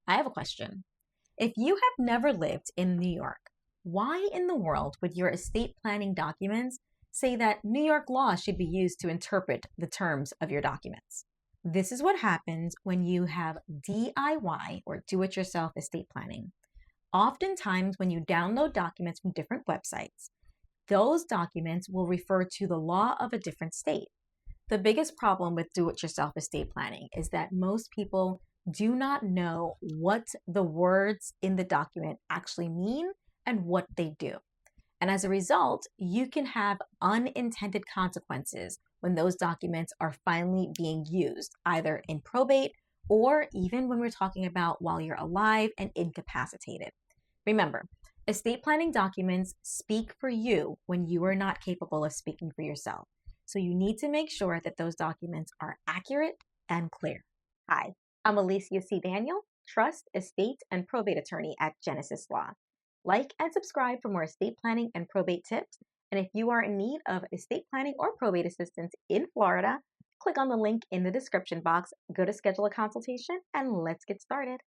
I have a question. If you have never lived in New York, why in the world would your estate planning documents say that New York law should be used to interpret the terms of your documents? This is what happens when you have DIY or do it yourself estate planning. Oftentimes, when you download documents from different websites, those documents will refer to the law of a different state. The biggest problem with do-it-yourself estate planning is that most people do not know what the words in the document actually mean and what they do. And as a result, you can have unintended consequences when those documents are finally being used, either in probate or even when we're talking about while you're alive and incapacitated. Remember, estate planning documents speak for you when you are not capable of speaking for yourself. So you need to make sure that those documents are accurate and clear. Hi, I'm Alecia C. Trust, Estate, and Probate Attorney at Genesis Law. Like and subscribe for more estate planning and probate tips. And if you are in need of estate planning or probate assistance in Florida, click on the link in the description box, go to schedule a consultation, and let's get started.